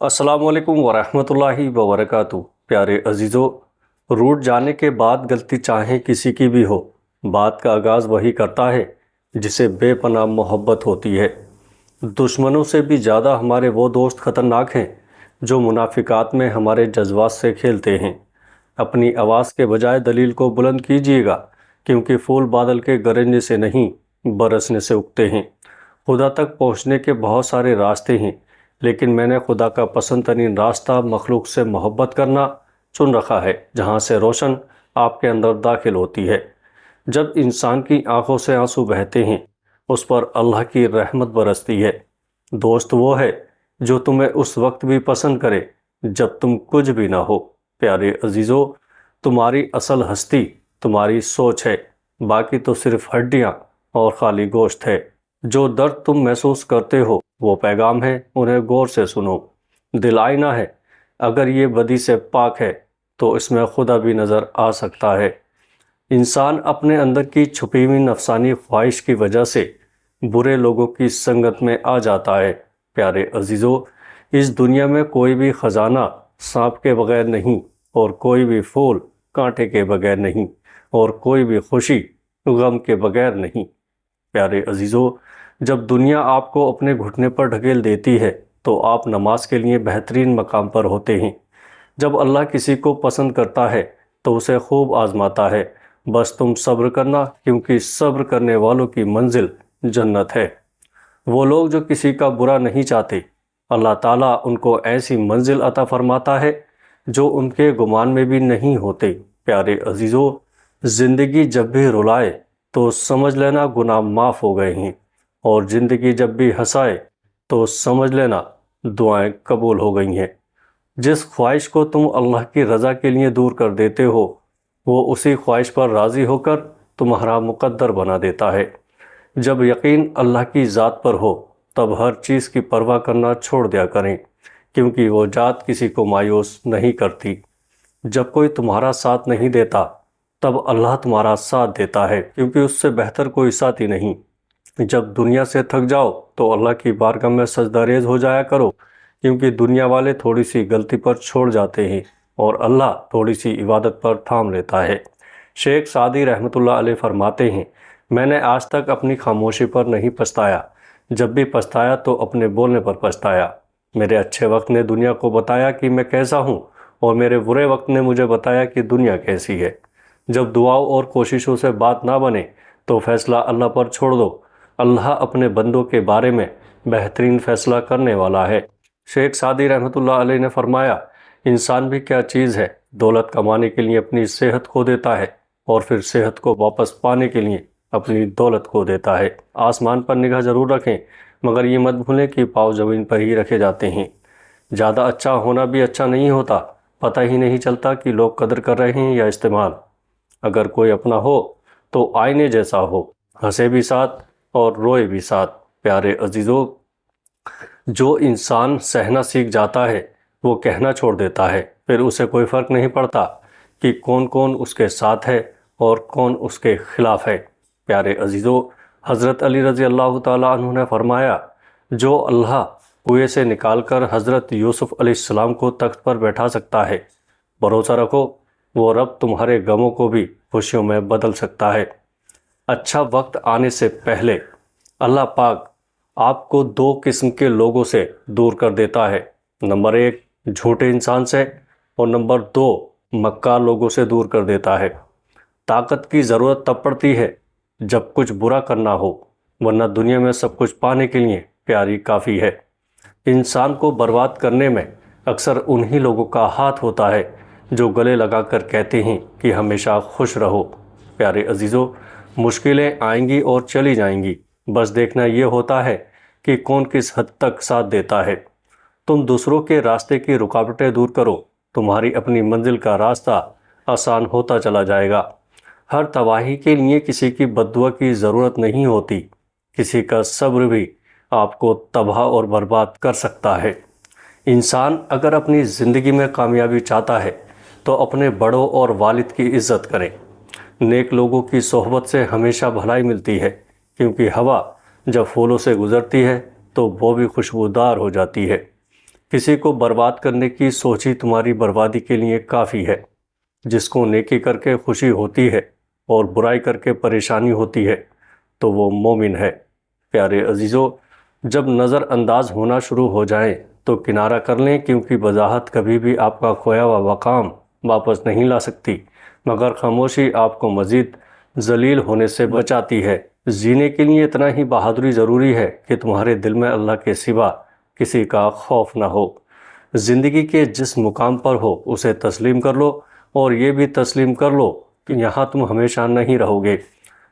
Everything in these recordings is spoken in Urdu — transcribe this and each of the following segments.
السلام علیکم ورحمۃ اللہ وبرکاتہ۔ پیارے عزیزو، روٹ جانے کے بعد غلطی چاہے کسی کی بھی ہو، بات کا آغاز وہی کرتا ہے جسے بے پناہ محبت ہوتی ہے۔ دشمنوں سے بھی زیادہ ہمارے وہ دوست خطرناک ہیں جو منافقات میں ہمارے جذبات سے کھیلتے ہیں۔ اپنی آواز کے بجائے دلیل کو بلند کیجیے گا، کیونکہ پھول بادل کے گرجنے سے نہیں برسنے سے اگتے ہیں۔ خدا تک پہنچنے کے بہت سارے راستے ہیں، لیکن میں نے خدا کا پسند ترین راستہ مخلوق سے محبت کرنا چن رکھا ہے، جہاں سے روشن آپ کے اندر داخل ہوتی ہے۔ جب انسان کی آنکھوں سے آنسو بہتے ہیں، اس پر اللہ کی رحمت برستی ہے۔ دوست وہ ہے جو تمہیں اس وقت بھی پسند کرے جب تم کچھ بھی نہ ہو۔ پیارے عزیزو، تمہاری اصل ہستی تمہاری سوچ ہے، باقی تو صرف ہڈیاں اور خالی گوشت ہے۔ جو درد تم محسوس کرتے ہو وہ پیغام ہے، انہیں غور سے سنو۔ دل آئینہ ہے، اگر یہ بدی سے پاک ہے تو اس میں خدا بھی نظر آ سکتا ہے۔ انسان اپنے اندر کی چھپی ہوئی نفسانی خواہش کی وجہ سے برے لوگوں کی سنگت میں آ جاتا ہے۔ پیارے عزیزو، اس دنیا میں کوئی بھی خزانہ سانپ کے بغیر نہیں، اور کوئی بھی پھول کانٹے کے بغیر نہیں، اور کوئی بھی خوشی غم کے بغیر نہیں۔ پیارے عزیزو، جب دنیا آپ کو اپنے گھٹنے پر ڈھکیل دیتی ہے تو آپ نماز کے لیے بہترین مقام پر ہوتے ہیں۔ جب اللہ کسی کو پسند کرتا ہے تو اسے خوب آزماتا ہے، بس تم صبر کرنا، کیونکہ صبر کرنے والوں کی منزل جنت ہے۔ وہ لوگ جو کسی کا برا نہیں چاہتے، اللہ تعالیٰ ان کو ایسی منزل عطا فرماتا ہے جو ان کے گمان میں بھی نہیں ہوتے۔ پیارے عزیزو، زندگی جب بھی رلائے تو سمجھ لینا گناہ معاف ہو گئے ہیں، اور زندگی جب بھی ہنسائے تو سمجھ لینا دعائیں قبول ہو گئی ہیں۔ جس خواہش کو تم اللہ کی رضا کے لیے دور کر دیتے ہو، وہ اسی خواہش پر راضی ہو کر تمہارا مقدر بنا دیتا ہے۔ جب یقین اللہ کی ذات پر ہو تب ہر چیز کی پرواہ کرنا چھوڑ دیا کریں، کیونکہ وہ ذات کسی کو مایوس نہیں کرتی۔ جب کوئی تمہارا ساتھ نہیں دیتا تب اللہ تمہارا ساتھ دیتا ہے، کیونکہ اس سے بہتر کوئی ساتھی نہیں۔ جب دنیا سے تھک جاؤ تو اللہ کی بارگاہ میں سجدہ ریز ہو جایا کرو، کیونکہ دنیا والے تھوڑی سی غلطی پر چھوڑ جاتے ہیں اور اللہ تھوڑی سی عبادت پر تھام لیتا ہے۔ شیخ سعدی رحمۃ اللہ علیہ فرماتے ہیں، میں نے آج تک اپنی خاموشی پر نہیں پچھتایا، جب بھی پچھتایا تو اپنے بولنے پر پچھتایا۔ میرے اچھے وقت نے دنیا کو بتایا کہ میں کیسا ہوں، اور میرے برے وقت نے مجھے بتایا کہ دنیا کیسی ہے۔ جب دعاؤں اور کوششوں سے بات نہ بنے تو فیصلہ اللہ پر چھوڑ دو، اللہ اپنے بندوں کے بارے میں بہترین فیصلہ کرنے والا ہے۔ شیخ سعدی رحمۃ اللہ علیہ نے فرمایا، انسان بھی کیا چیز ہے، دولت کمانے کے لیے اپنی صحت کھو دیتا ہے، اور پھر صحت کو واپس پانے کے لیے اپنی دولت کھو دیتا ہے۔ آسمان پر نگاہ ضرور رکھیں، مگر یہ مت بھولیں کہ پاؤں زمین پر ہی رکھے جاتے ہیں۔ زیادہ اچھا ہونا بھی اچھا نہیں ہوتا، پتہ ہی نہیں چلتا کہ لوگ قدر کر رہے ہیں یا استعمال۔ اگر کوئی اپنا ہو تو آئینے جیسا ہو، ہنسے بھی ساتھ اور روئے بھی ساتھ۔ پیارے عزیزو، جو انسان سہنا سیکھ جاتا ہے وہ کہنا چھوڑ دیتا ہے، پھر اسے کوئی فرق نہیں پڑتا کہ کون کون اس کے ساتھ ہے اور کون اس کے خلاف ہے۔ پیارے عزیزو، حضرت علی رضی اللہ تعالیٰ عنہ نے فرمایا، جو اللہ کنویں سے نکال کر حضرت یوسف علیہ السلام کو تخت پر بیٹھا سکتا ہے، بھروسہ رکھو وہ رب تمہارے غموں کو بھی خوشیوں میں بدل سکتا ہے۔ اچھا وقت آنے سے پہلے اللہ پاک آپ کو دو قسم کے لوگوں سے دور کر دیتا ہے، نمبر 1 جھوٹے انسان سے، اور نمبر 2 مکار لوگوں سے دور کر دیتا ہے۔ طاقت کی ضرورت تب پڑتی ہے جب کچھ برا کرنا ہو، ورنہ دنیا میں سب کچھ پانے کے لیے پیاری کافی ہے۔ انسان کو برباد کرنے میں اکثر انہی لوگوں کا ہاتھ ہوتا ہے جو گلے لگا کر کہتے ہیں کہ ہمیشہ خوش رہو۔ پیارے عزیزو، مشکلیں آئیں گی اور چلی جائیں گی، بس دیکھنا یہ ہوتا ہے کہ کون کس حد تک ساتھ دیتا ہے۔ تم دوسروں کے راستے کی رکاوٹیں دور کرو، تمہاری اپنی منزل کا راستہ آسان ہوتا چلا جائے گا۔ ہر تباہی کے لیے کسی کی بد دعا کی ضرورت نہیں ہوتی، کسی کا صبر بھی آپ کو تباہ اور برباد کر سکتا ہے۔ انسان اگر اپنی زندگی میں کامیابی چاہتا ہے تو اپنے بڑوں اور والد کی عزت کرے۔ نیک لوگوں کی صحبت سے ہمیشہ بھلائی ملتی ہے، کیونکہ ہوا جب پھولوں سے گزرتی ہے تو وہ بھی خوشبودار ہو جاتی ہے۔ کسی کو برباد کرنے کی سوچ ہی تمہاری بربادی کے لیے کافی ہے۔ جس کو نیکی کر کے خوشی ہوتی ہے اور برائی کر کے پریشانی ہوتی ہے تو وہ مومن ہے۔ پیارے عزیزو، جب نظر انداز ہونا شروع ہو جائیں تو کنارہ کر لیں، کیونکہ وضاحت کبھی بھی آپ کا کھویا ہوا مقام واپس نہیں لا سکتی، مگر خاموشی آپ کو مزید ذلیل ہونے سے بچاتی ہے۔ جینے کے لیے اتنا ہی بہادری ضروری ہے کہ تمہارے دل میں اللہ کے سوا کسی کا خوف نہ ہو۔ زندگی کے جس مقام پر ہو اسے تسلیم کر لو، اور یہ بھی تسلیم کر لو کہ یہاں تم ہمیشہ نہیں رہو گے۔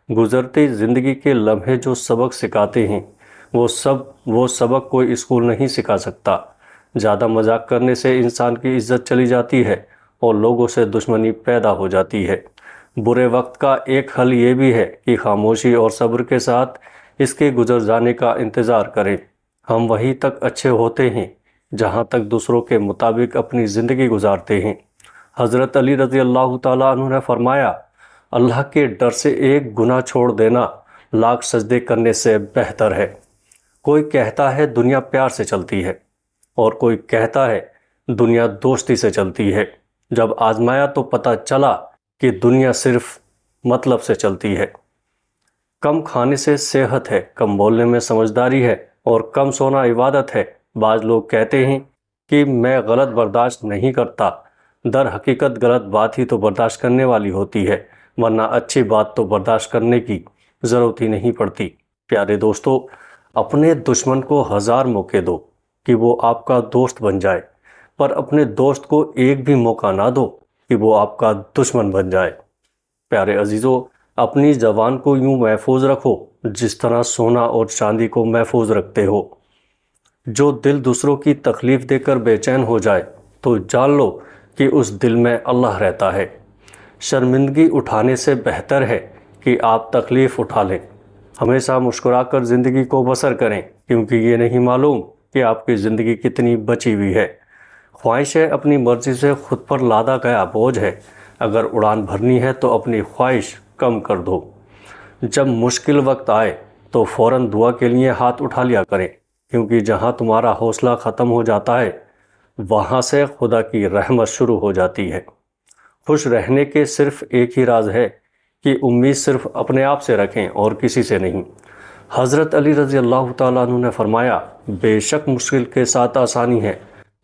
گزرتی زندگی کے لمحے جو سبق سکھاتے ہیں وہ سبق کوئی اسکول نہیں سکھا سکتا۔ زیادہ مذاق کرنے سے انسان کی عزت چلی جاتی ہے اور لوگوں سے دشمنی پیدا ہو جاتی ہے۔ برے وقت کا ایک حل یہ بھی ہے کہ خاموشی اور صبر کے ساتھ اس کے گزر جانے کا انتظار کریں۔ ہم وہیں تک اچھے ہوتے ہیں جہاں تک دوسروں کے مطابق اپنی زندگی گزارتے ہیں۔ حضرت علی رضی اللہ تعالیٰ عنہ نے فرمایا، اللہ کے ڈر سے ایک گناہ چھوڑ دینا لاکھ سجدے کرنے سے بہتر ہے۔ کوئی کہتا ہے دنیا پیار سے چلتی ہے، اور کوئی کہتا ہے دنیا دوستی سے چلتی ہے۔ جب آزمایا تو پتہ چلا کہ دنیا صرف مطلب سے چلتی ہے۔ کم کھانے سے صحت ہے، کم بولنے میں سمجھداری ہے، اور کم سونا عبادت ہے۔ بعض لوگ کہتے ہیں کہ میں غلط برداشت نہیں کرتا، در حقیقت غلط بات ہی تو برداشت کرنے والی ہوتی ہے، ورنہ اچھی بات تو برداشت کرنے کی ضرورت ہی نہیں پڑتی۔ پیارے دوستو، اپنے دشمن کو 1000 موقع دو کہ وہ آپ کا دوست بن جائے، پر اپنے دوست کو ایک بھی موقع نہ دو کہ وہ آپ کا دشمن بن جائے۔ پیارے عزیزو، اپنی زبان کو یوں محفوظ رکھو جس طرح سونا اور چاندی کو محفوظ رکھتے ہو۔ جو دل دوسروں کی تکلیف دے کر بے چین ہو جائے تو جان لو کہ اس دل میں اللہ رہتا ہے۔ شرمندگی اٹھانے سے بہتر ہے کہ آپ تکلیف اٹھا لیں۔ ہمیشہ مسکرا کر زندگی کو بسر کریں، کیونکہ یہ نہیں معلوم کہ آپ کی زندگی کتنی بچی ہوئی ہے۔ خواہشیں اپنی مرضی سے خود پر لادا گیا بوجھ ہے، اگر اڑان بھرنی ہے تو اپنی خواہش کم کر دو۔ جب مشکل وقت آئے تو فوراً دعا کے لیے ہاتھ اٹھا لیا کریں، کیونکہ جہاں تمہارا حوصلہ ختم ہو جاتا ہے وہاں سے خدا کی رحمت شروع ہو جاتی ہے۔ خوش رہنے کے صرف ایک ہی راز ہے کہ امید صرف اپنے آپ سے رکھیں اور کسی سے نہیں۔ حضرت علی رضی اللہ تعالیٰ عنہ نے فرمایا، بے شک مشکل کے ساتھ آسانی ہے،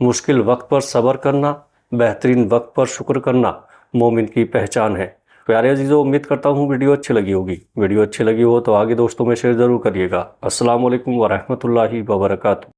مشکل وقت پر صبر کرنا، بہترین وقت پر شکر کرنا مومن کی پہچان ہے۔ پیارے عزیزو، امید کرتا ہوں ویڈیو اچھی لگی ہوگی۔ ویڈیو اچھی لگی ہو تو آگے دوستوں میں شیئر ضرور کریے گا۔ السلام علیکم ورحمۃ اللہ وبرکاتہ۔